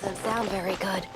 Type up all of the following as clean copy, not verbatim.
doesn't sound very good.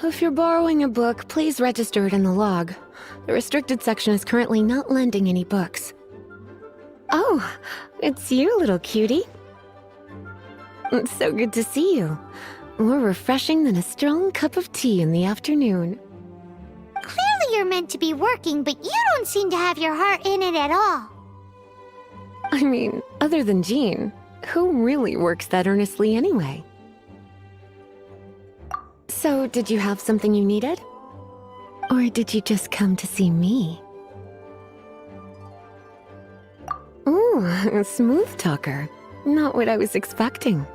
If you're borrowing a book, please register it in the log. The restricted section is currently not lending any books. Oh, it's you, little cutie. It's so good to see you. More refreshing than a strong cup of tea in the afternoon. Clearly you're meant to be working, but you don't seem to have your heart in it at all. I mean, other than Jean, who really works that earnestly anyway? So, did you have something you needed? Or did you just come to see me? Ooh, a smooth talker. Not what I was expecting.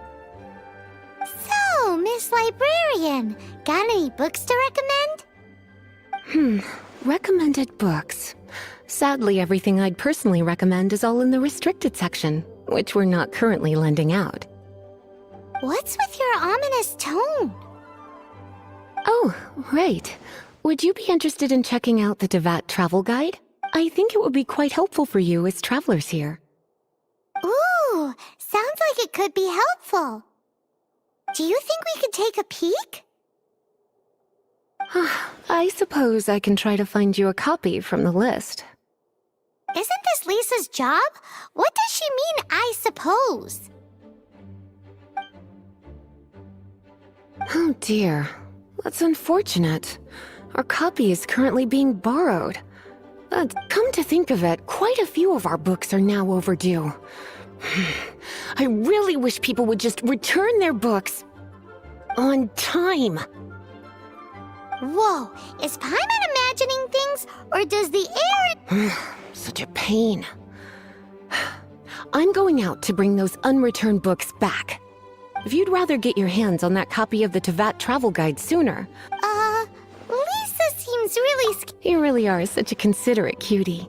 So, Miss Librarian, got any books to recommend? Recommended books. Sadly, everything I'd personally recommend is all in the restricted section, which we're not currently lending out. What's with your ominous tone? Oh, right. Would you be interested in checking out the Teyvat travel guide? I think it would be quite helpful for you as travelers here. Ooh, sounds like it could be helpful. Do you think we could take a peek? I suppose I can try to find you a copy from the list. Isn't this Lisa's job? What does she mean, I suppose? Oh dear. That's unfortunate. Our copy is currently being borrowed. But come to think of it, quite a few of our books are now overdue. I really wish people would just return their books on time. Whoa, is Pаймon imagining things, or does the air... Such a pain. I'm going out to bring those unreturned books back. If you'd rather get your hands on that copy of the Teyvat travel guide sooner... Lisa seems really You really are such a considerate cutie.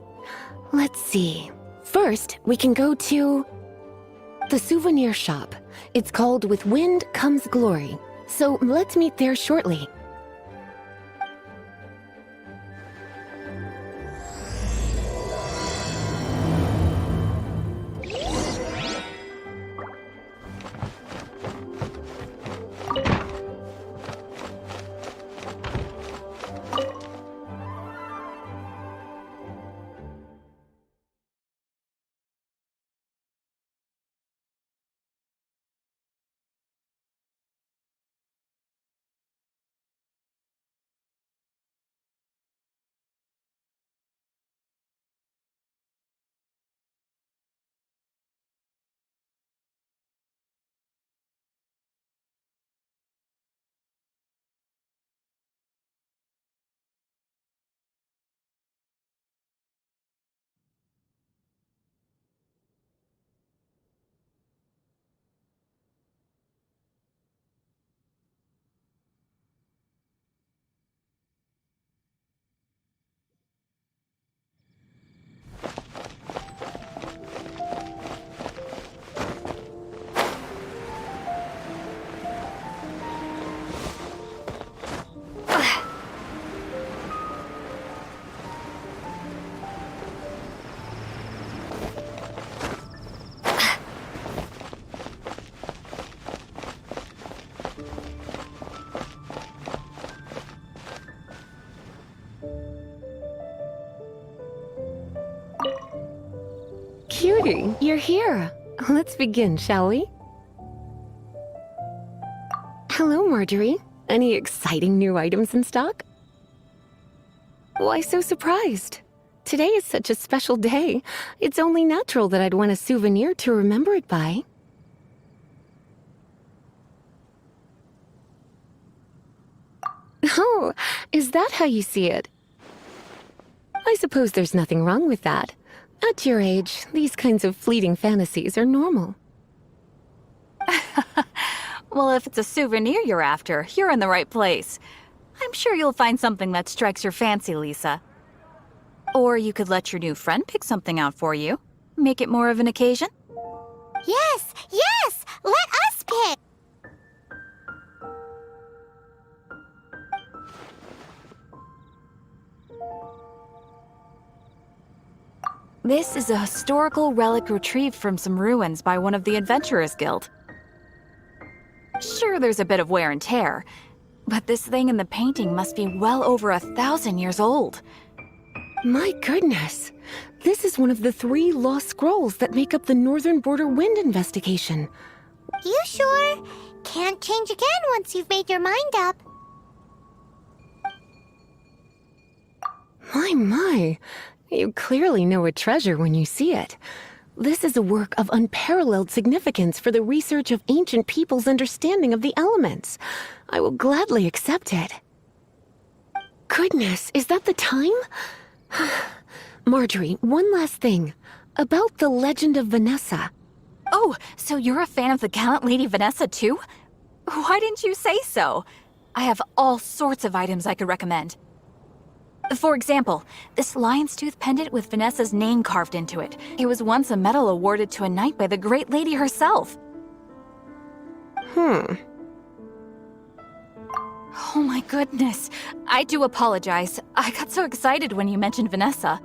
Let's see. First, we can go to... the souvenir shop. It's called With Wind Comes Glory. So let's meet there shortly. Cutie, you're here. Let's begin, shall we? Hello, Marjorie. Any exciting new items in stock? Why so surprised? Today is such a special day. It's only natural that I'd want a souvenir to remember it by. Oh, Oh, is that how you see it? I suppose there's nothing wrong with that. At your age, these kinds of fleeting fantasies are normal. Well, if it's a souvenir you're after, you're in the right place. I'm sure you'll find something that strikes your fancy, Lisa. Or you could let your new friend pick something out for you. Make it more of an occasion. Yes, yes! Let us pick! This is a historical relic retrieved from some ruins by one of the Adventurers Guild. Sure, there's a bit of wear and tear, but this thing in the painting must be well over 1,000 years old. My goodness! This is one of the 3 lost scrolls that make up the Northern Border Wind investigation. You sure? Can't change again once you've made your mind up. My. You clearly know a treasure when you see it. This is a work of unparalleled significance for the research of ancient people's understanding of the elements. I will gladly accept it. Goodness, is that the time? Marjorie, one last thing. About the legend of Vanessa. Oh, so you're a fan of the gallant Lady Vanessa too? Why didn't you say so? I have all sorts of items I could recommend. For example, this lion's tooth pendant with Vanessa's name carved into it. It was once a medal awarded to a knight by the great lady herself. Oh my goodness. I do apologize. I got so excited when you mentioned Vanessa.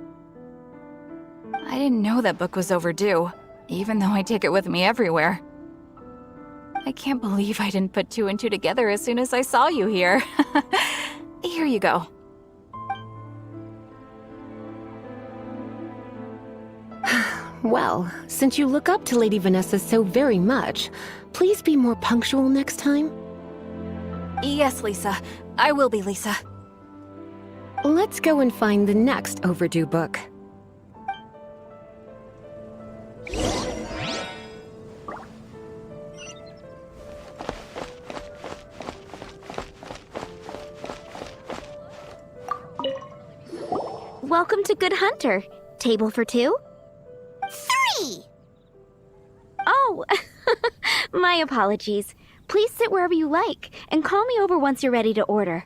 I didn't know that book was overdue, even though I take it with me everywhere. I can't believe I didn't put 2 and 2 together as soon as I saw you here. Here you go. Well, since you look up to Lady Vanessa so very much, please be more punctual next time. Yes, Lisa. I will be, Lisa. Let's go and find the next overdue book. Welcome to Good Hunter. Table for 2? 3! Oh, my apologies. Please sit wherever you like, and call me over once you're ready to order.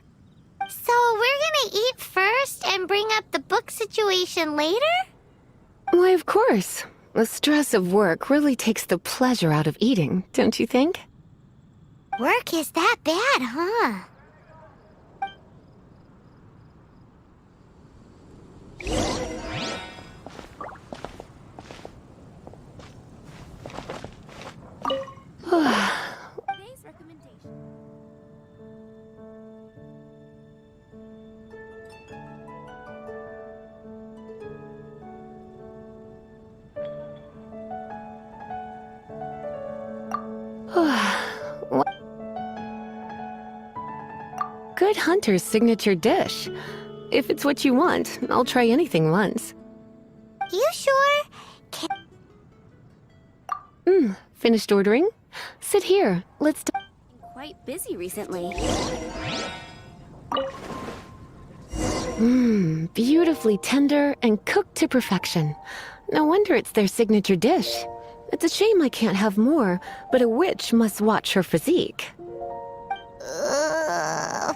So we're gonna eat first and bring up the book situation later? Why, of course. The stress of work really takes the pleasure out of eating, don't you think? Work is that bad, huh? Today's recommendation. Good Hunter's signature dish. If it's what you want, I'll try anything once. You sure? Finished ordering? Sit here. Let's Quite busy recently. Beautifully tender and cooked to perfection. No wonder it's their signature dish. It's a shame I can't have more, but a witch must watch her physique.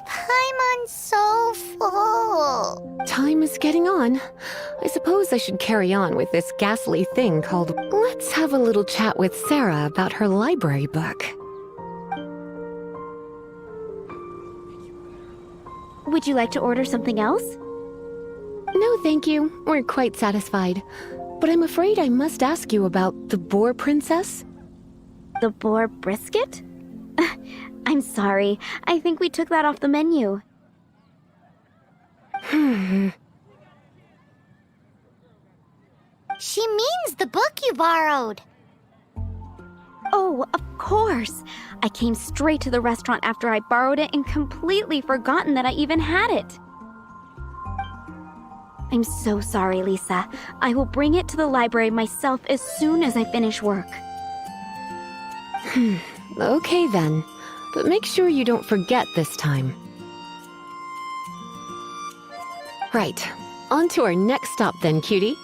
Paimon's so full. Time is getting on. I suppose I should carry on with this ghastly thing called... Let's have a little chat with Sarah about her library book. Would you like to order something else? No, thank you. We're quite satisfied. But I'm afraid I must ask you about the Boar Princess. The boar brisket? I'm sorry. I think we took that off the menu. She means the book you borrowed. Oh, of course. I came straight to the restaurant after I borrowed it and completely forgotten that I even had it. I'm so sorry, Lisa. I will bring it to the library myself as soon as I finish work. Okay then. But make sure you don't forget this time. Right. On to our next stop then, cutie.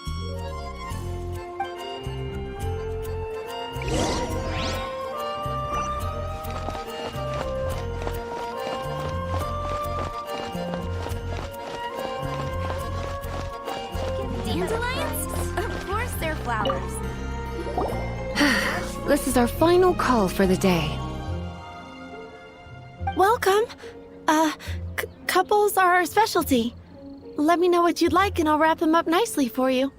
Dandelions? Of course they're flowers. This is our final call for the day. Welcome. Couples are our specialty. Let me know what you'd like and I'll wrap them up nicely for you.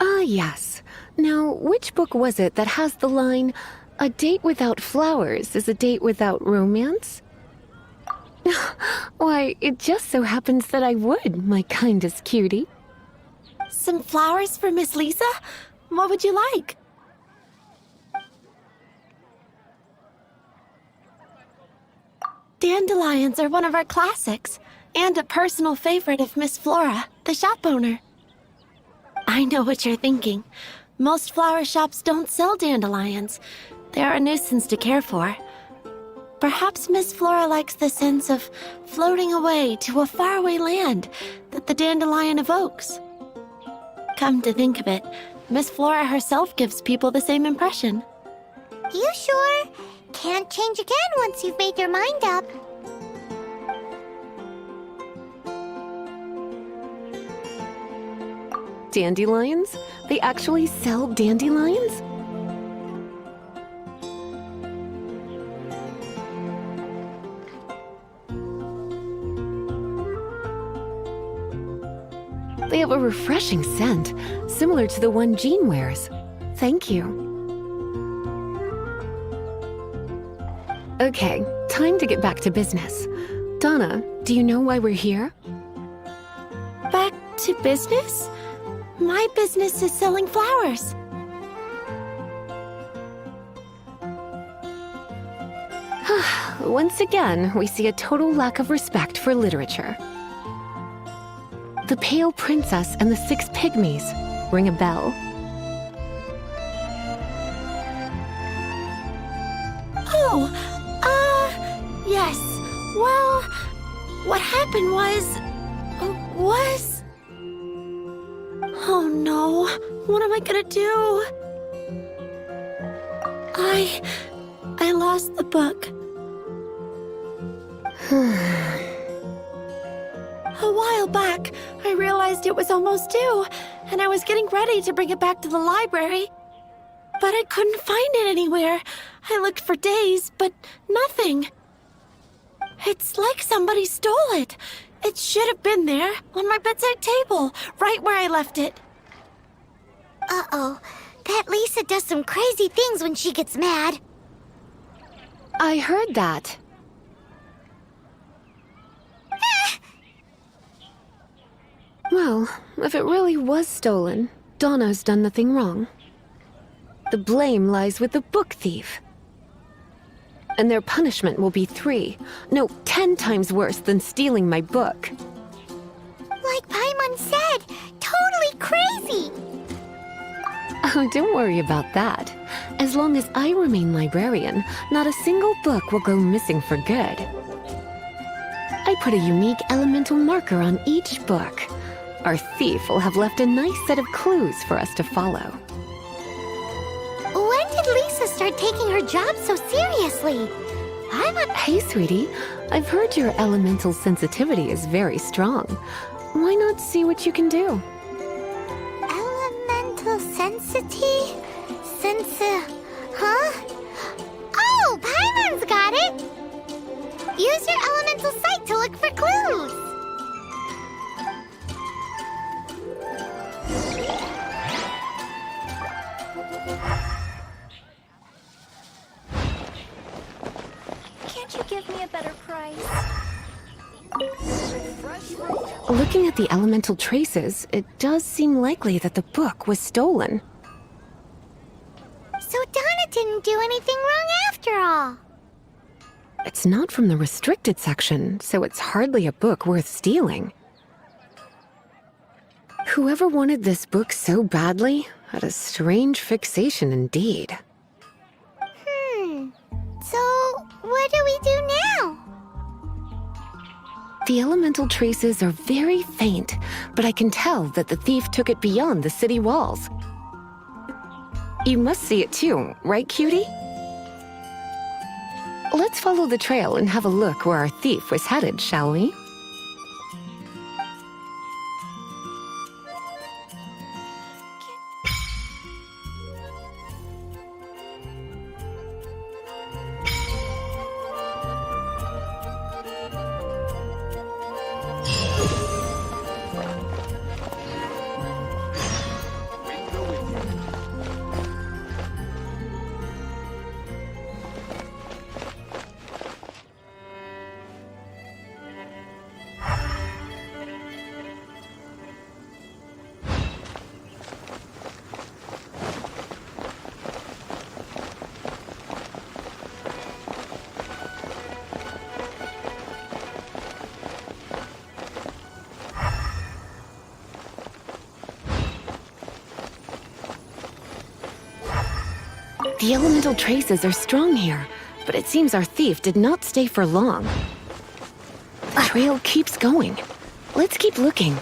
Ah, yes. Now, which book was it that has the line, "A date without flowers is a date without romance"? Why, it just so happens that I would, my kindest cutie. Some flowers for Miss Lisa? What would you like? Dandelions are one of our classics, and a personal favorite of Miss Flora, the shop owner. I know what you're thinking. Most flower shops don't sell dandelions. They're a nuisance to care for. Perhaps Miss Flora likes the sense of floating away to a faraway land that the dandelion evokes. Come to think of it, Miss Flora herself gives people the same impression. You sure? Can't change again once you've made your mind up. Dandelions? They actually sell dandelions? They have a refreshing scent, similar to the one Jean wears. Thank you. Okay, time to get back to business. Donna, do you know why we're here? Back to business? My business is selling flowers. Once again, we see a total lack of respect for literature. The Pale Princess and the Six Pygmies. Ring a bell? Oh, yes. Well, what happened was... Oh no, what am I gonna do? I lost the book. A while back, I realized it was almost due, and I was getting ready to bring it back to the library. But I couldn't find it anywhere. I looked for days, but nothing. It's like somebody stole it. It should have been there, on my bedside table, right where I left it. Uh-oh. That Lisa does some crazy things when she gets mad. I heard that. Well, if it really was stolen, Donna's done nothing wrong. The blame lies with the book thief. And their punishment will be 10 times worse than stealing my book. Like Paimon said, totally crazy. Oh, don't worry about that. As long as I remain librarian, not a single book will go missing for good. I put a unique elemental marker on each book. Our thief will have left a nice set of clues for us to follow. When did Lisa start taking her job so seriously? Hey, sweetie. I've heard your elemental sensitivity is very strong. Why not see what you can do? Elemental sensity? Huh? Oh, Paimon's got it! Use your elemental sight to look for clues! Can't you give me a better price? Looking at the elemental traces, it does seem likely that the book was stolen. So Donna didn't do anything wrong after all. It's not from the restricted section, so it's hardly a book worth stealing. Whoever wanted this book so badly had a strange fixation indeed. So what do we do now? The elemental traces are very faint, but I can tell that the thief took it beyond the city walls. You must see it too, right, cutie? Let's follow the trail and have a look where our thief was headed, shall we? The elemental traces are strong here, but it seems our thief did not stay for long. The trail keeps going. Let's keep looking.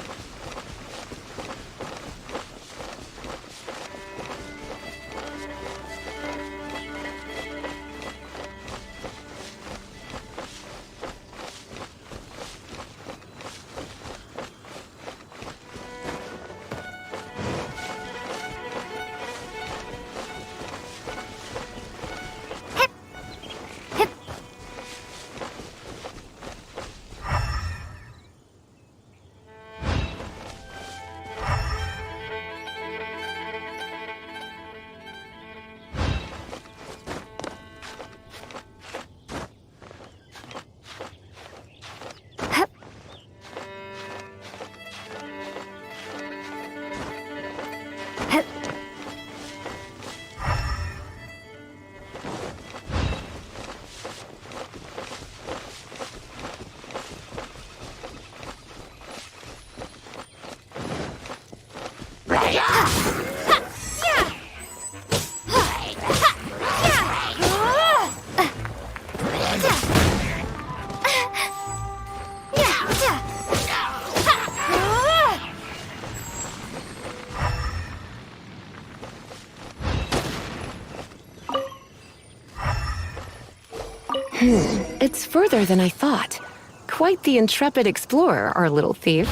It's further than I thought. Quite the intrepid explorer, our little thief.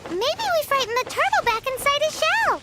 Maybe we frightened the turtle back inside his shell.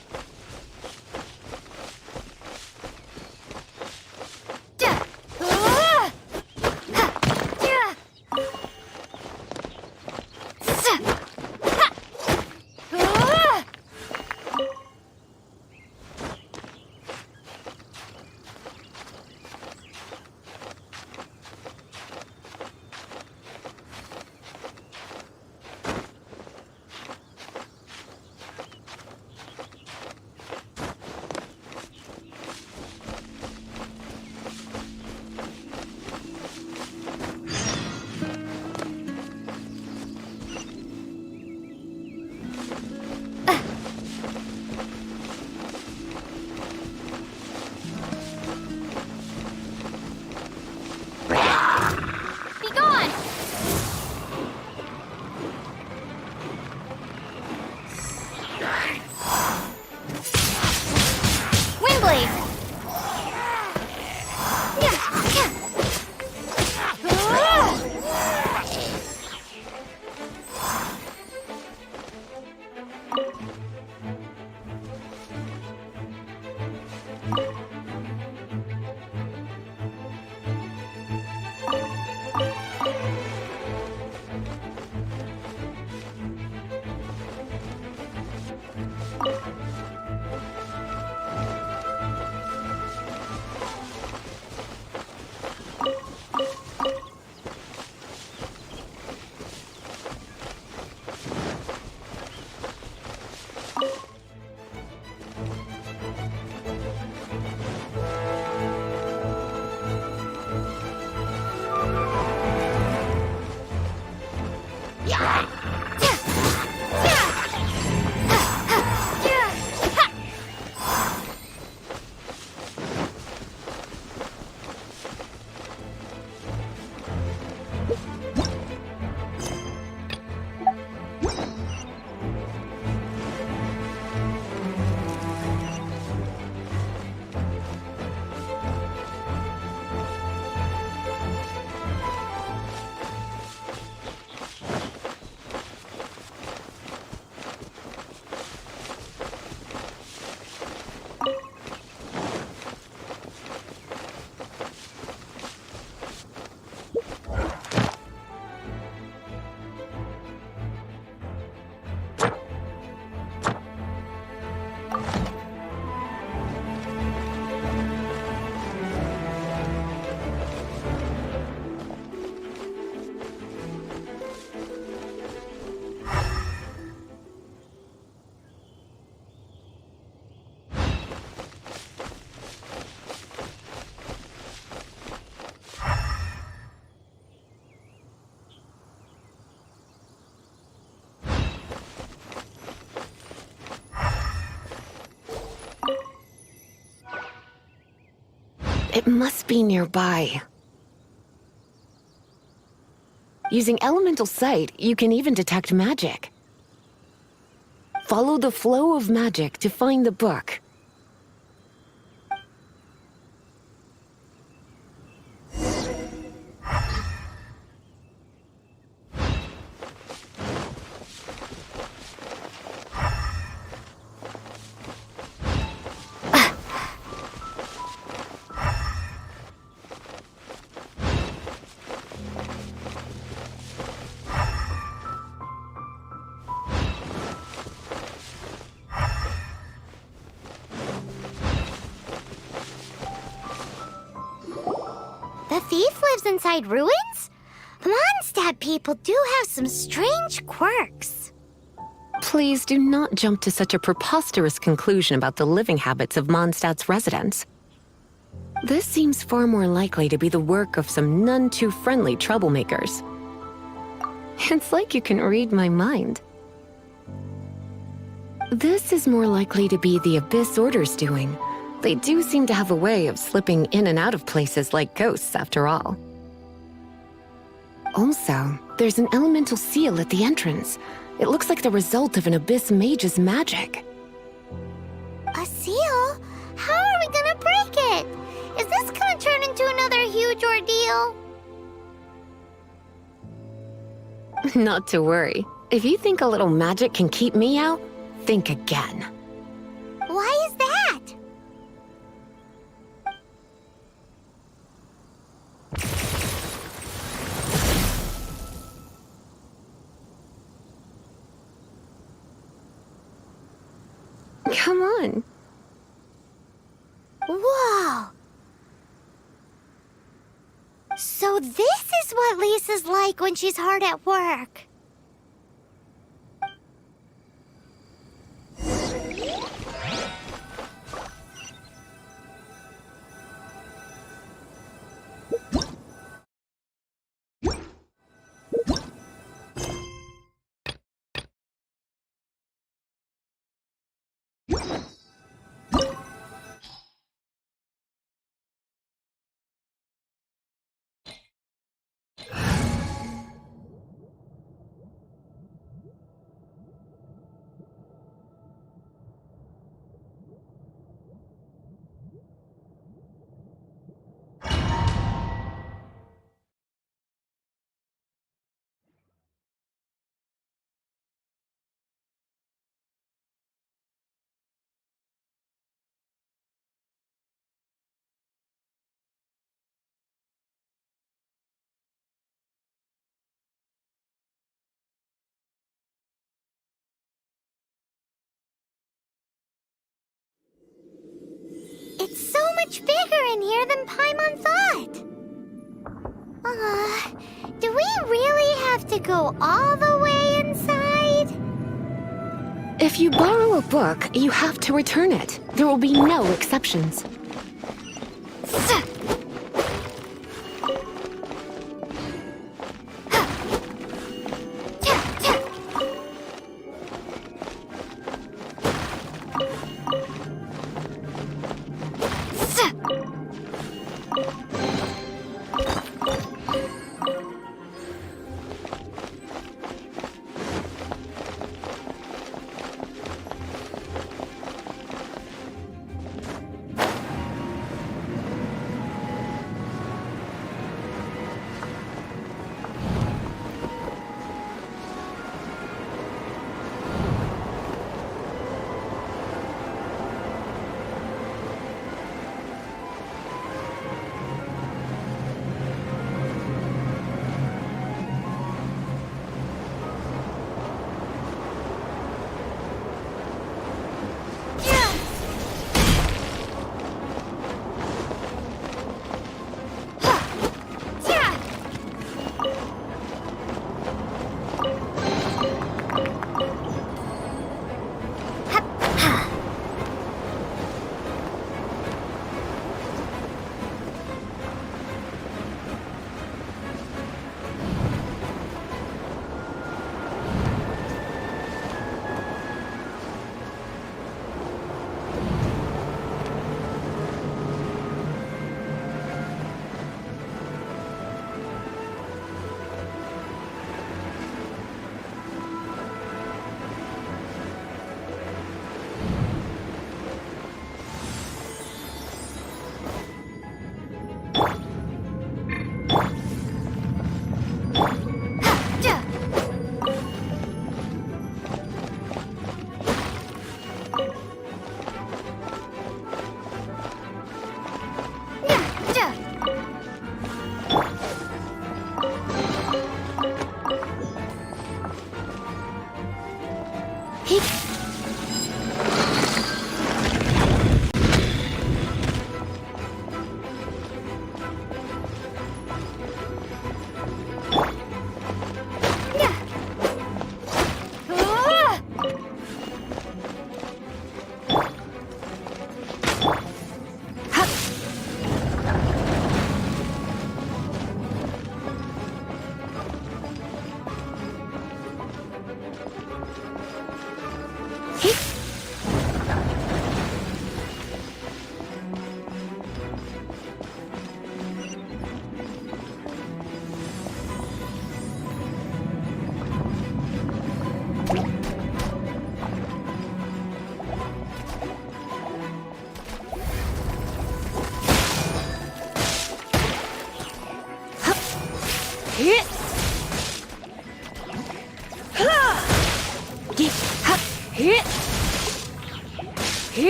It must be nearby. Using elemental sight, you can even detect magic. Follow the flow of magic to find the book. The thief lives inside ruins? Mondstadt people do have some strange quirks. Please do not jump to such a preposterous conclusion about the living habits of Mondstadt's residents. This seems far more likely to be the work of some none-too-friendly troublemakers. It's like you can read my mind. This is more likely to be the Abyss Order's doing. They do seem to have a way of slipping in and out of places like ghosts, after all. Also, there's an elemental seal at the entrance. It looks like the result of an Abyss mage's magic. A seal? How are we gonna break it? Is this gonna turn into another huge ordeal? Not to worry. If you think a little magic can keep me out, think again. Why is that? Come on. Whoa! So this is what Lisa's like when she's hard at work. It's so much bigger in here than Paimon thought. Do we really have to go all the way inside? If you borrow a book, you have to return it. There will be no exceptions.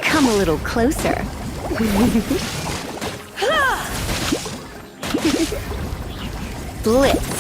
Come a little closer. Blitz.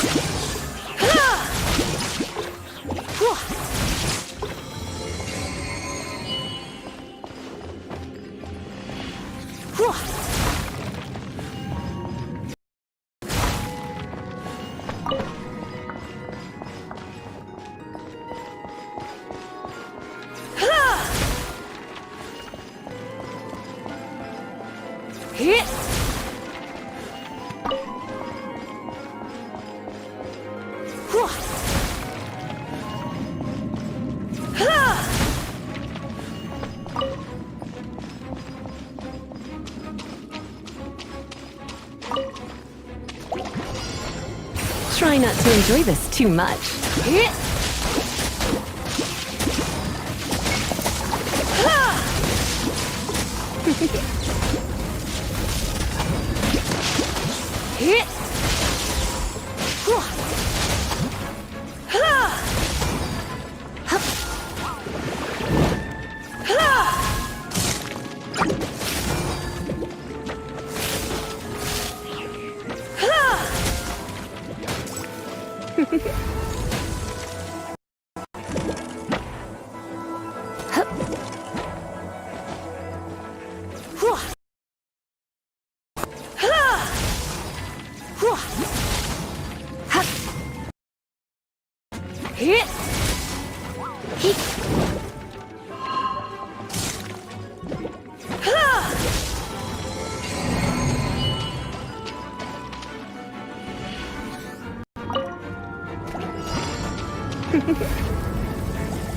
Try not to enjoy this too much.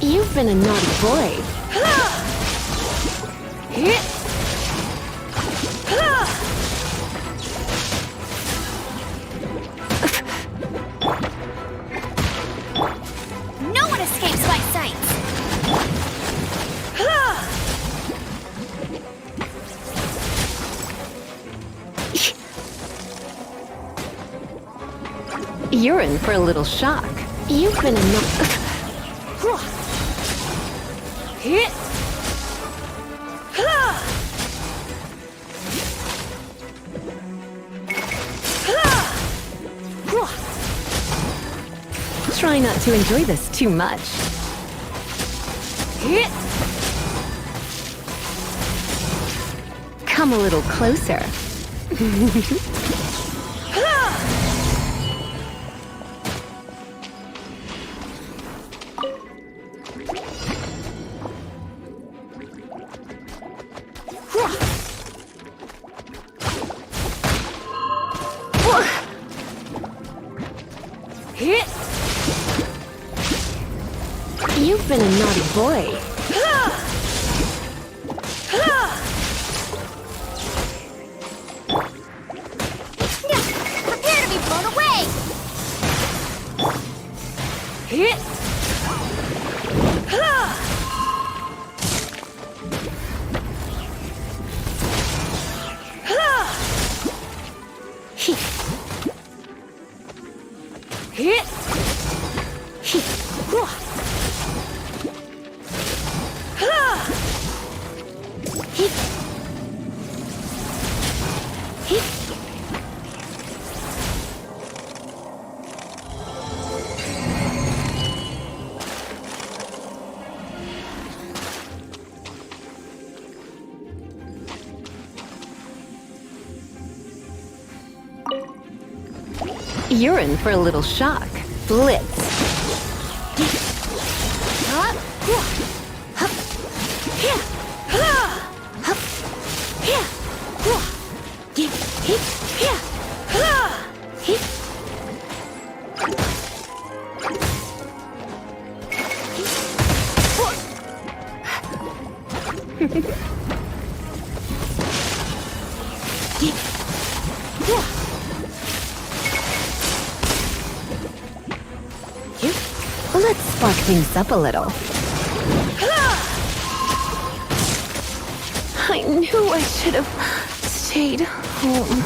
You've been a naughty boy. No one escapes my sight! You're in for a little shock. You've been a Try not to enjoy this too much. Come a little closer. You've been a naughty boy. Prepare to be blown away! You're in for a little shock. Blitz. Let's spark things up a little. I knew I should have stayed home.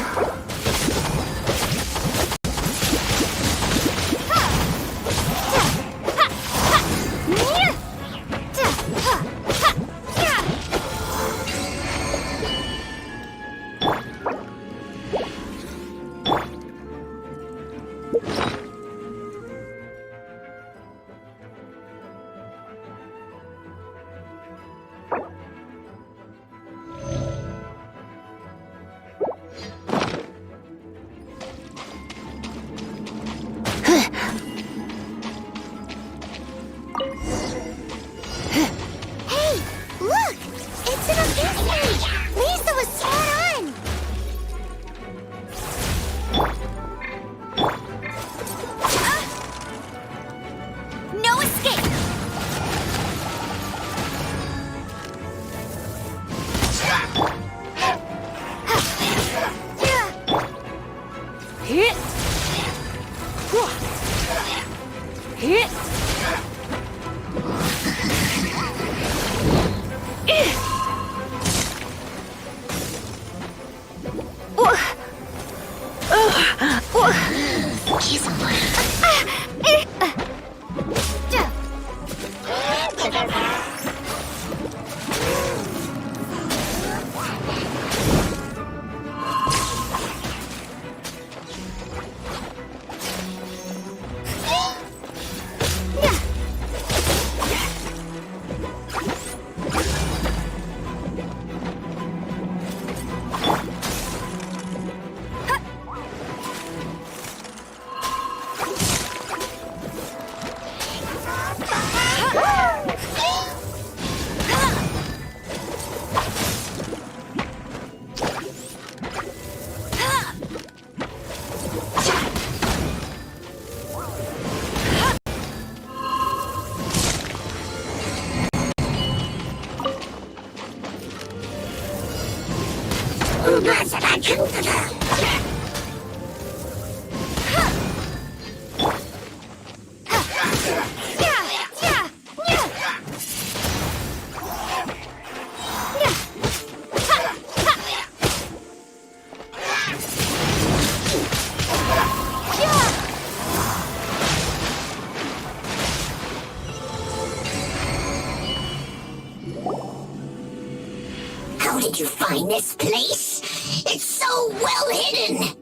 How did you find this place? It's so well hidden!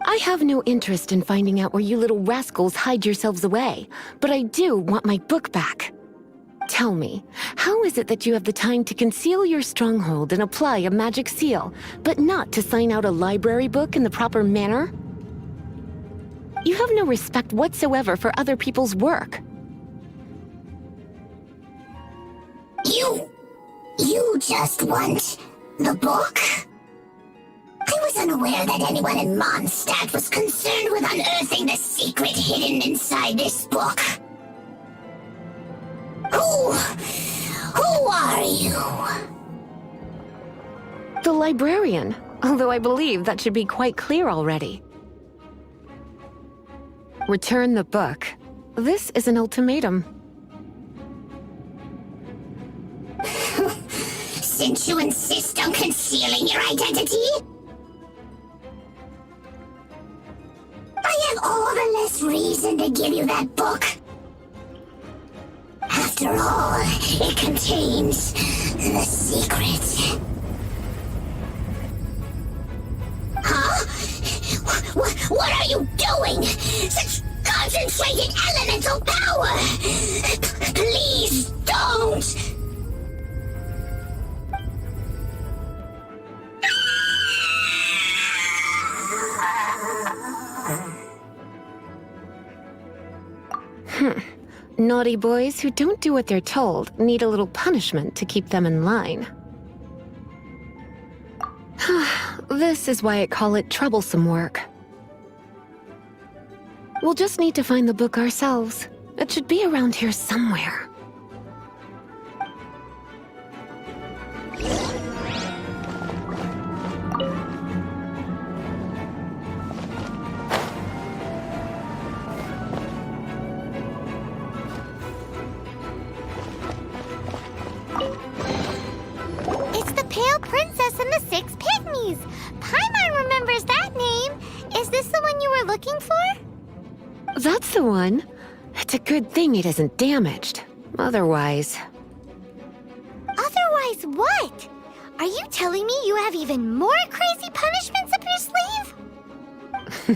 I have no interest in finding out where you little rascals hide yourselves away, but I do want my book back. Tell me, how is it that you have the time to conceal your stronghold and apply a magic seal, but not to sign out a library book in the proper manner? You have no respect whatsoever for other people's work. You just want the book? I was unaware that anyone in Mondstadt was concerned with unearthing the secret hidden inside this book. Who are you? The librarian, although I believe that should be quite clear already. Return the book. This is an ultimatum. Since you insist on concealing your identity, I have all the less reason to give you that book. After all, it contains the secret. Huh? What are you doing? Such concentrated elemental power! Please don't! Naughty boys who don't do what they're told need a little punishment to keep them in line. This is why I call it troublesome work. We'll just need to find the book ourselves. It should be around here somewhere. It's the Pale Princess and the Six Pygmies! Paimon remembers that name! Is this the one you were looking for? That's the one. It's a good thing it isn't damaged. Otherwise... Otherwise what? Are you telling me you have even more crazy punishments up your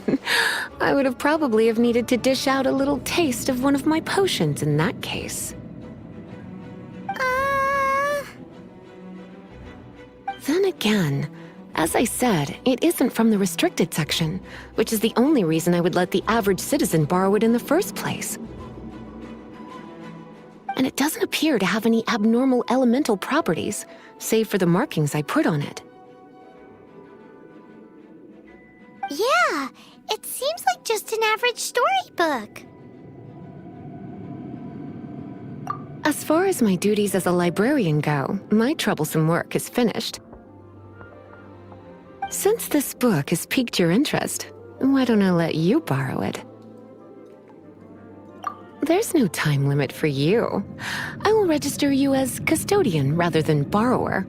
sleeve? I would have probably have needed to dish out a little taste of one of my potions in that case. Then again, as I said, it isn't from the restricted section, which is the only reason I would let the average citizen borrow it in the first place. And it doesn't appear to have any abnormal elemental properties, save for the markings I put on it. Yeah, it seems like just an average storybook. As far as my duties as a librarian go, my troublesome work is finished. Since this book has piqued your interest, why don't I let you borrow it? There's no time limit for you. I will register you as custodian rather than borrower.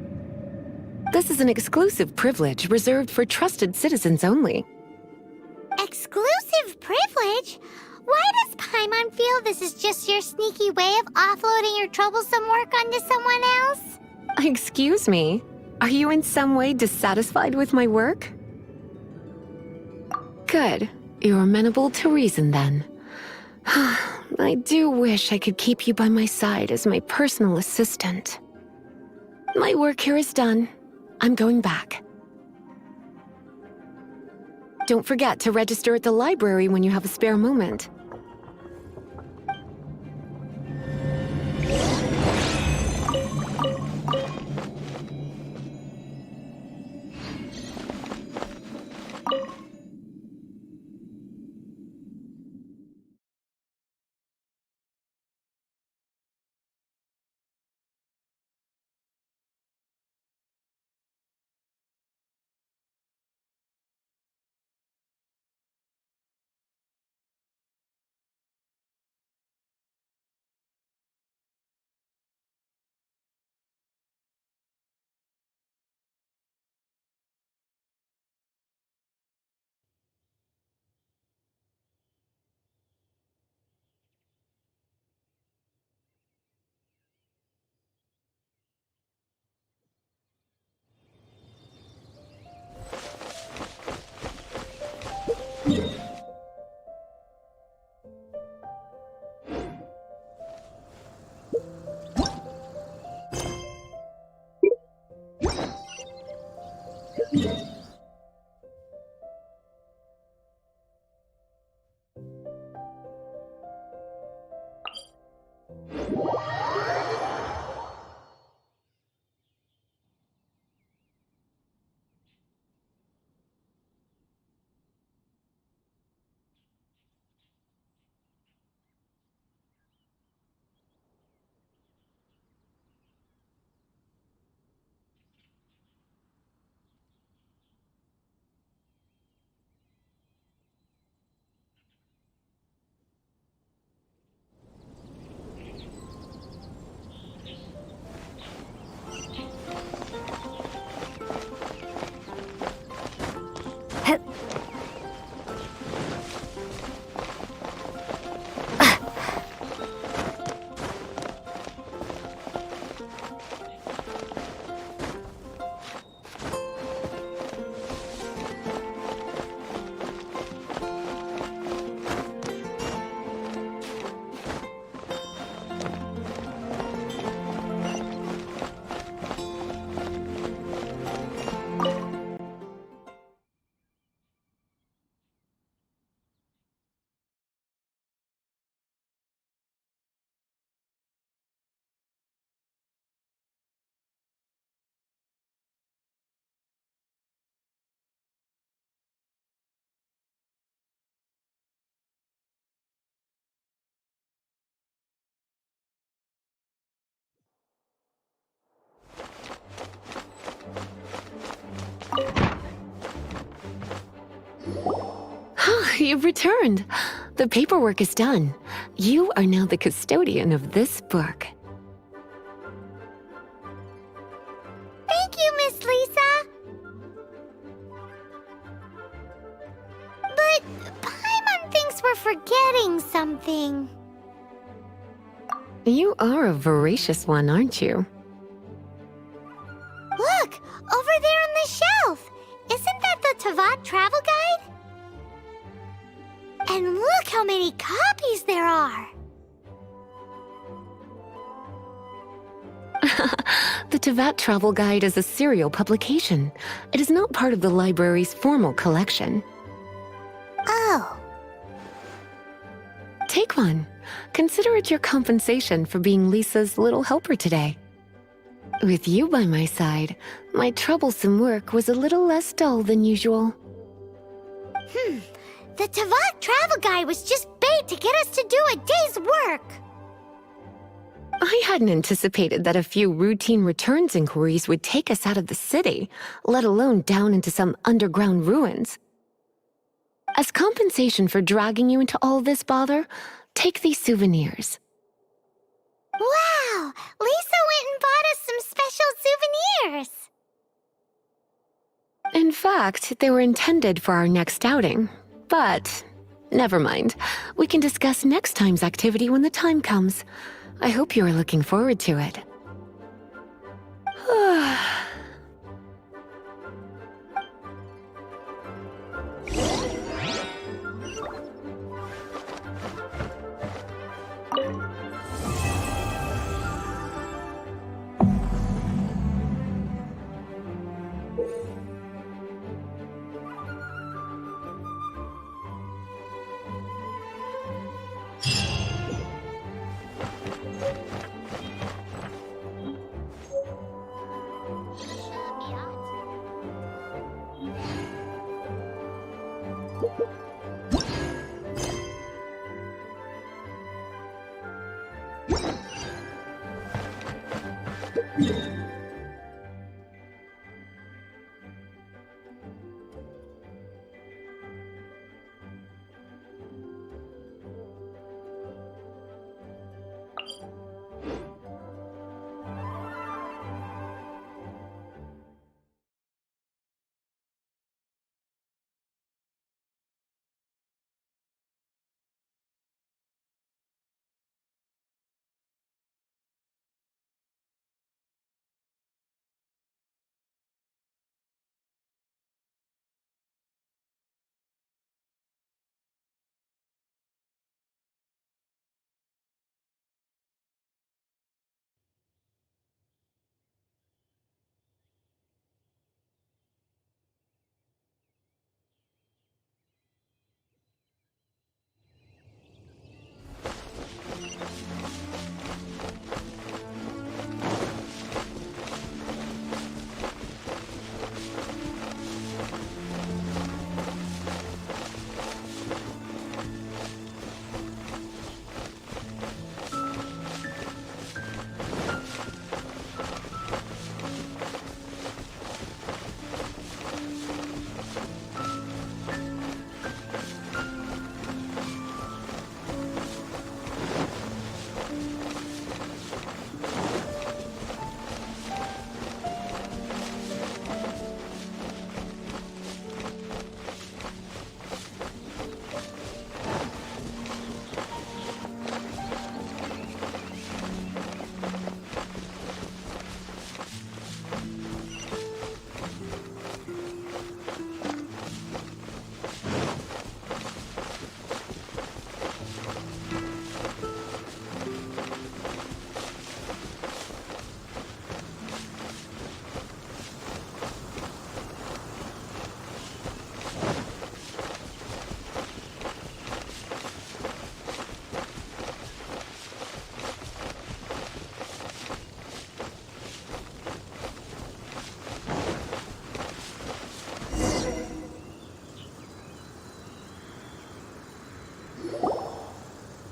This is an exclusive privilege reserved for trusted citizens only. Exclusive privilege? Why does Paimon feel this is just your sneaky way of offloading your troublesome work onto someone else? Excuse me, are you in some way dissatisfied with my work? Good, you're amenable to reason then. I do wish I could keep you by my side as my personal assistant. My work here is done. I'm going back. Don't forget to register at the library when you have a spare moment. You've returned. The paperwork is done. You are now the custodian of this book. Thank you, Miss Lisa. But Paimon thinks we're forgetting something. You are a voracious one, aren't you? Look, over there on the shelf. Isn't that the Teyvat travel guide? And look how many copies there are. The Teyvat Travel Guide is a serial publication. It is not part of the library's formal collection. Oh. Take one. Consider it your compensation for being Lisa's little helper today. With you by my side, my troublesome work was a little less dull than usual. The Teyvat travel guide was just bait to get us to do a day's work. I hadn't anticipated that a few routine returns inquiries would take us out of the city, let alone down into some underground ruins. As compensation for dragging you into all this bother, take these souvenirs. Wow! Lisa went and bought us some special souvenirs. In fact, they were intended for our next outing. But never mind. We can discuss next time's activity when the time comes. I hope you are looking forward to it.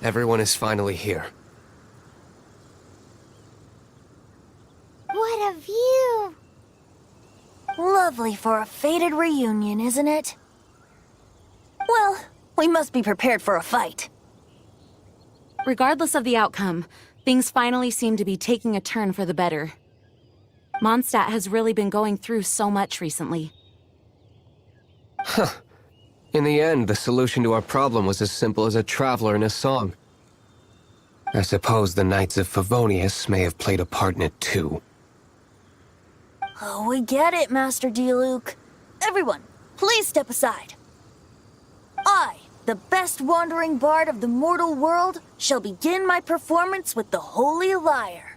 Everyone is finally here. What a view! Lovely for a fated reunion, isn't it? Well, We must be prepared for a fight. Regardless of the outcome, things finally seem to be taking a turn for the better. Mondstadt has really been going through so much recently. Huh. In the end, the solution to our problem was as simple as a traveler in a song. I suppose the Knights of Favonius may have played a part in it too. Oh, we get it, Master Diluc. Everyone, please step aside. I, the best wandering bard of the mortal world, shall begin my performance with the Holy Lyre.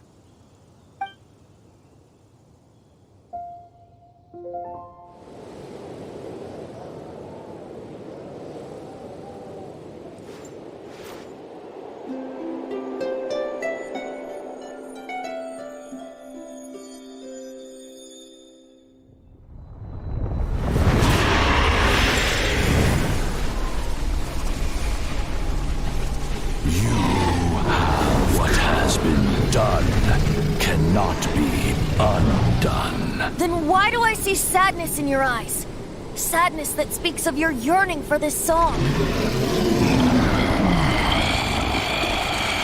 Cannot be undone. Then why do I see sadness in your eyes? Sadness that speaks of your yearning for this song.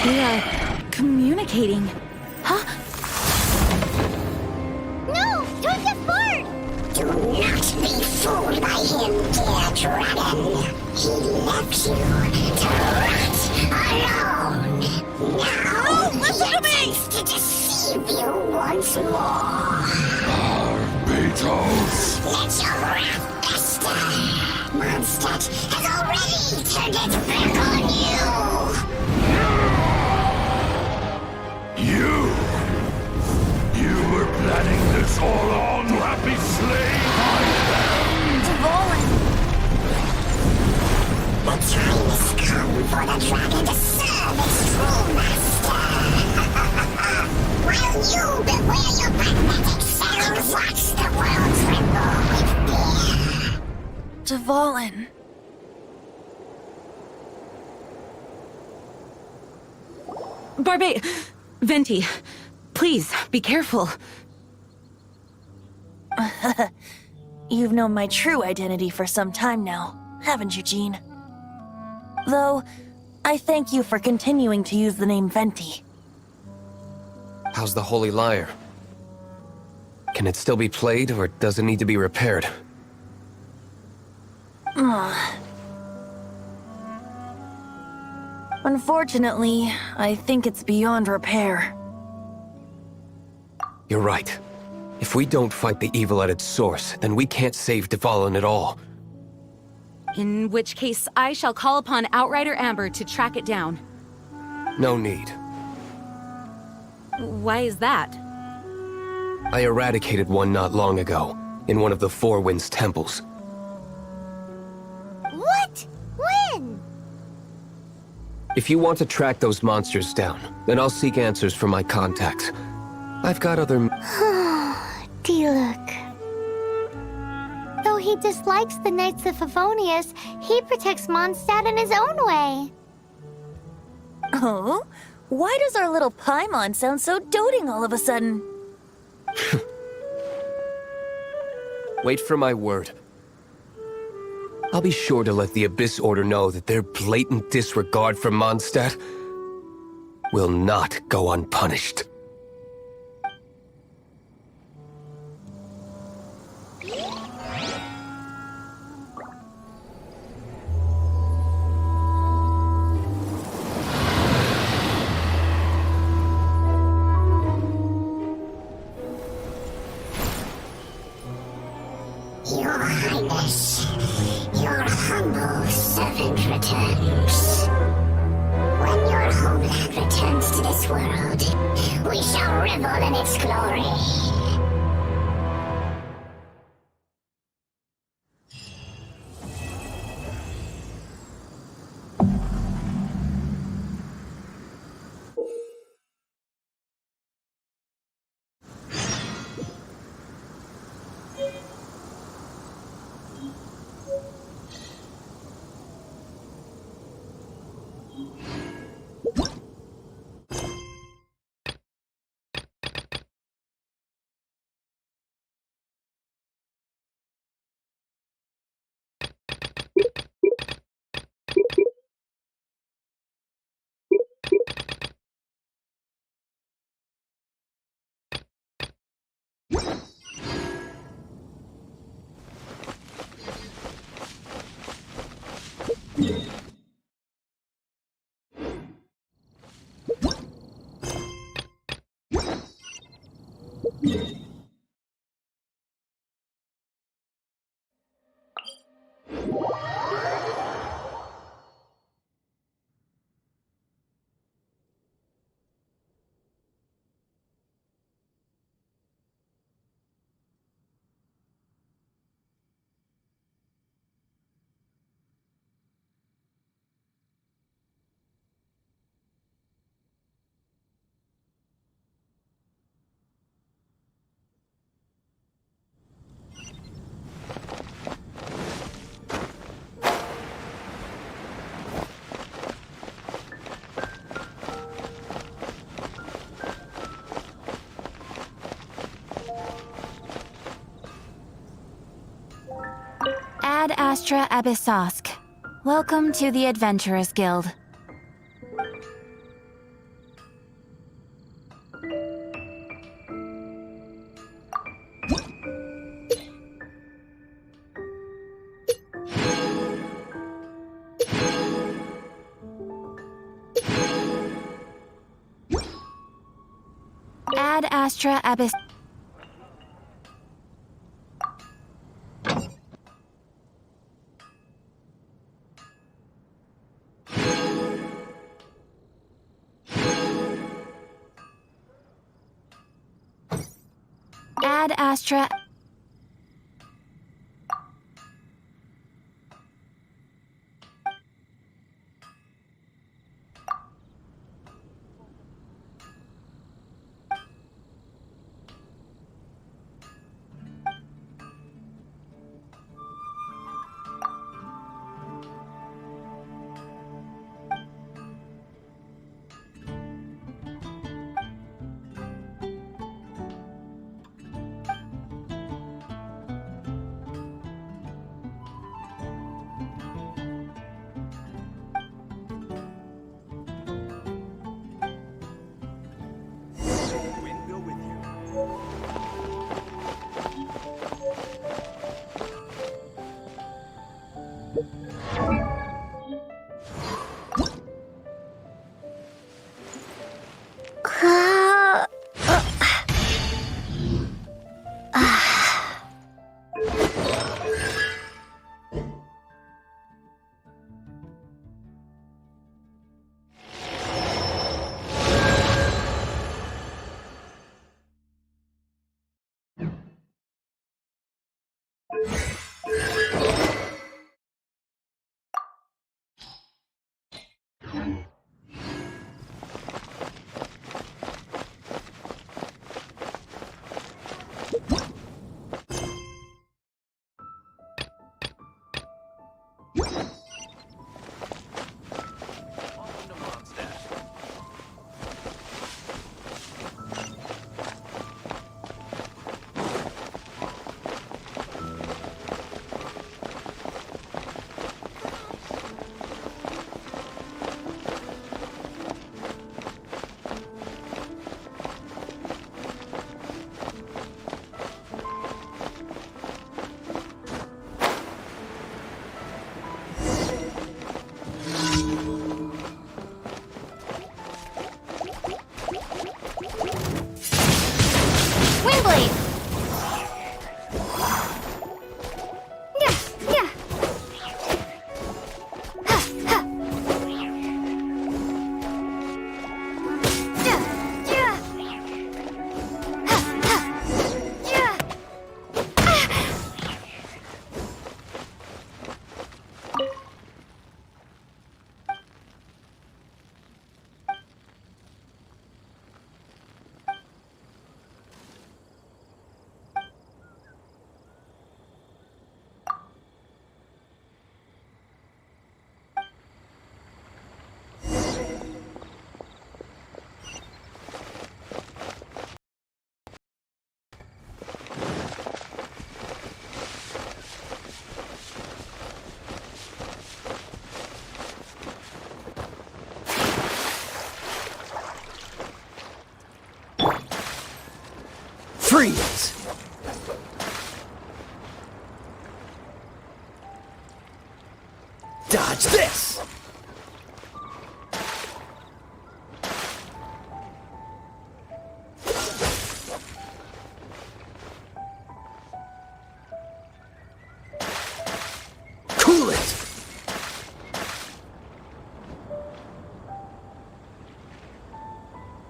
We are communicating. Huh? No! Don't get bored! Do not be fooled by him, dear dragon. He left you to rot alone. Now listen to me! to deceive you once more. Beatles. Let your wrath fester. Mondstadt has already turned its back on you. You were planning this all along to have me slain by them. Dvorin! The time has come for the dragon to serve its true master. While you beware your pathetic selves, watch the world tremble with fear. Dvorin. Venti, please, be careful. You've known my true identity for some time now, haven't you, Jean? Though, I thank you for continuing to use the name Venti. How's the Holy Lyre? Can it still be played, or does it need to be repaired? Unfortunately, I think it's beyond repair. You're right. If we don't fight the evil at its source, then we can't save Dvalin at all. In which case, I shall call upon Outrider Amber to track it down. No need. Why is that? I eradicated one not long ago, in one of the Four Winds temples. What? When? If you want to track those monsters down, then I'll seek answers from my contacts. I've got other... Diluc. Though he dislikes the Knights of Favonius, he protects Mondstadt in his own way. Oh? Why does our little Paimon sound so doting all of a sudden? Wait for my word. I'll be sure to let the Abyss Order know that their blatant disregard for Mondstadt will not go unpunished. Your Highness, your humble servant returns. When your homeland returns to this world, we shall revel in its glory. Ad Astra Abyssosk. Welcome to the Adventurers Guild. Ad Astra Abyss. Ad Astra. Freeze! Dodge this! Cool it!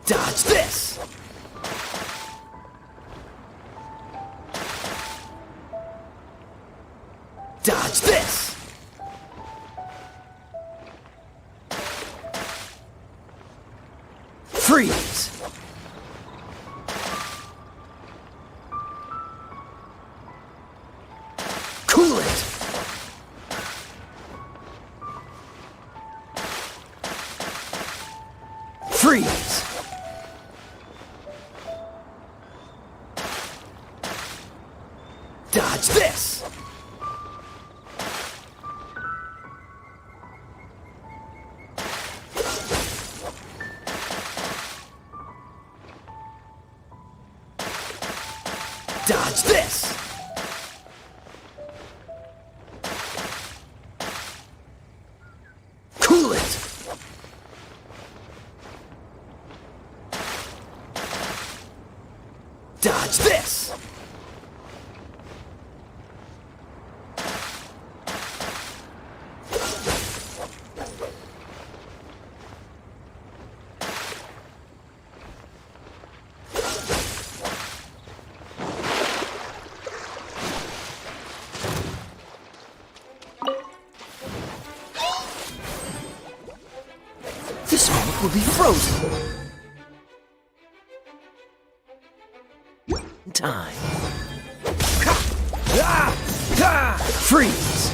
Dodge this! Dodge this! Freeze! Cool it! Freeze! Dodge this! Dodge this! Cool it! Dodge this! This moment will be frozen. Time. Freeze!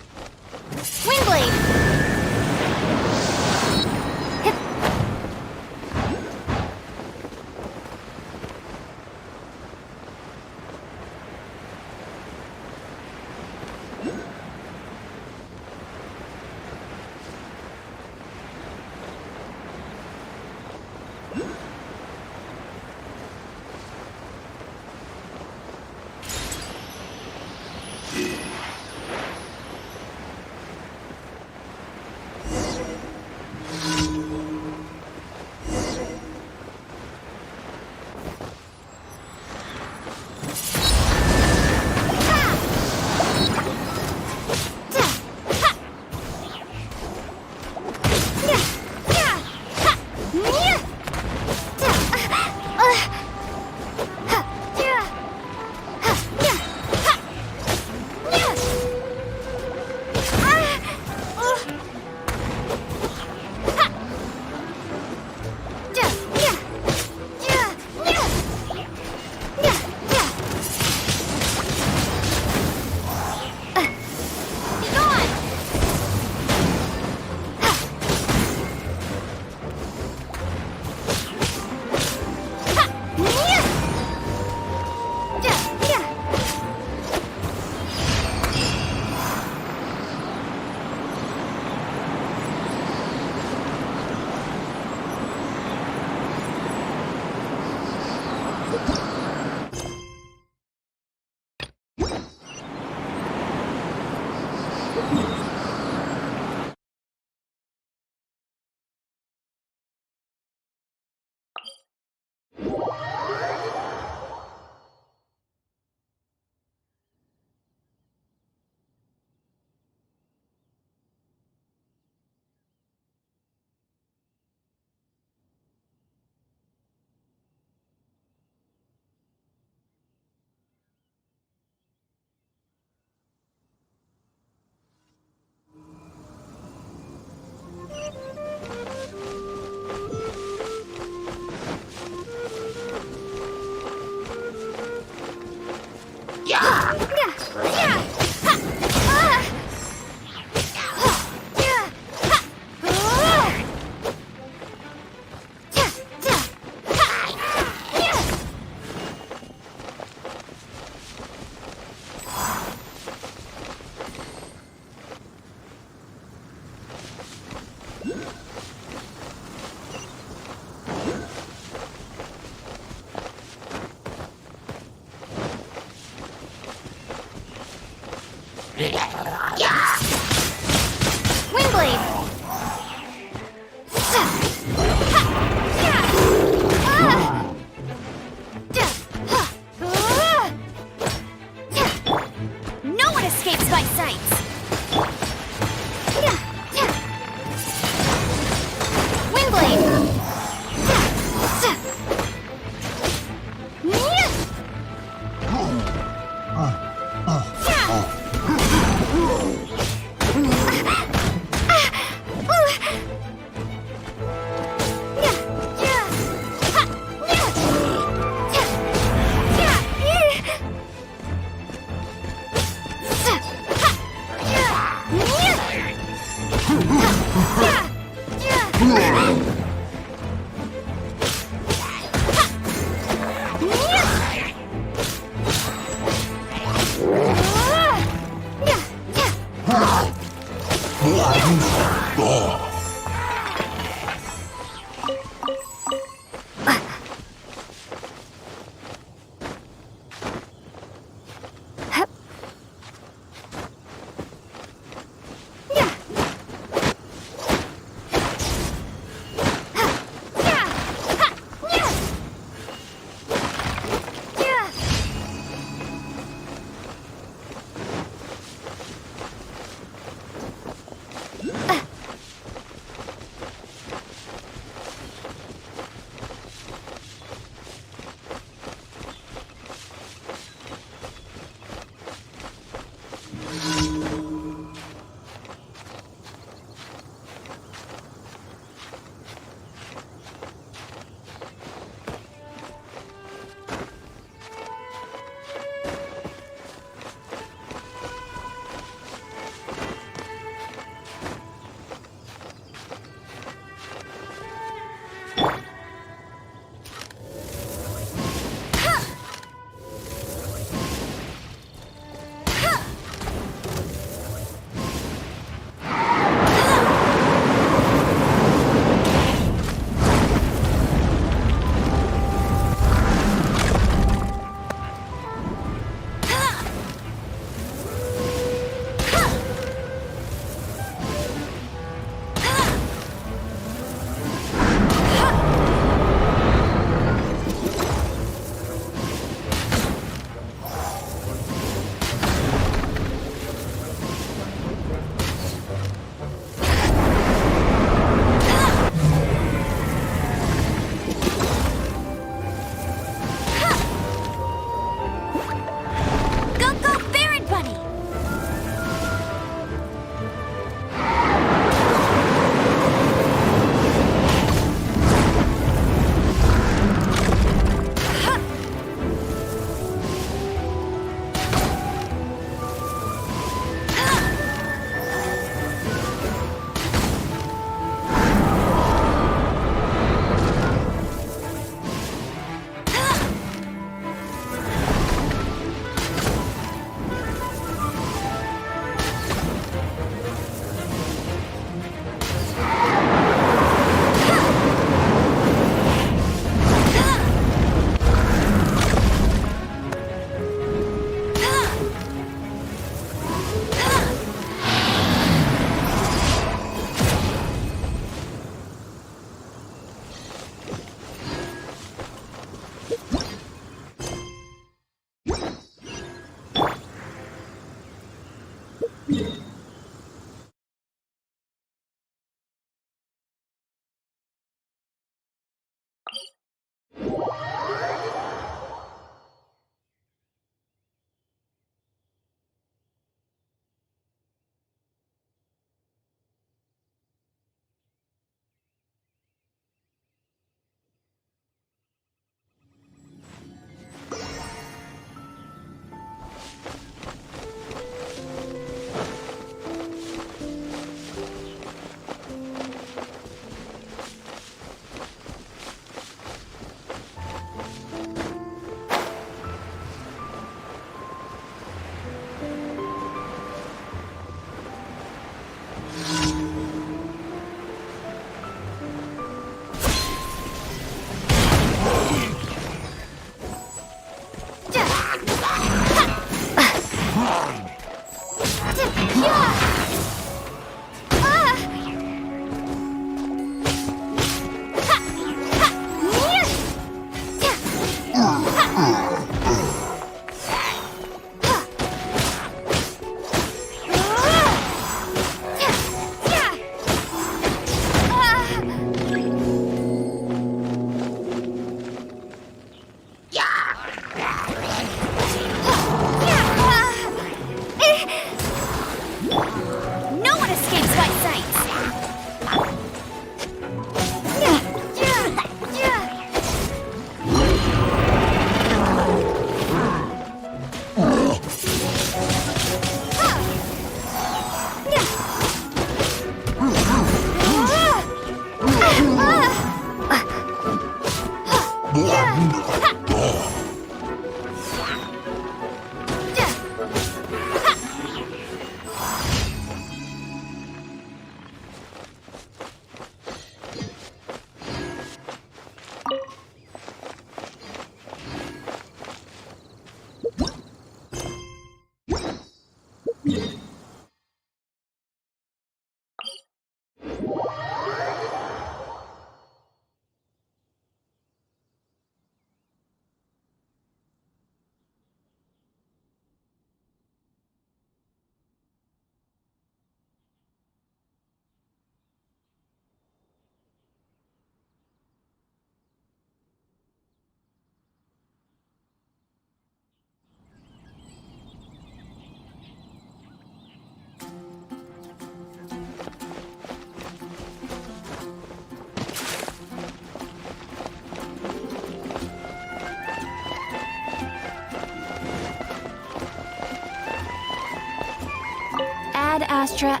Astra,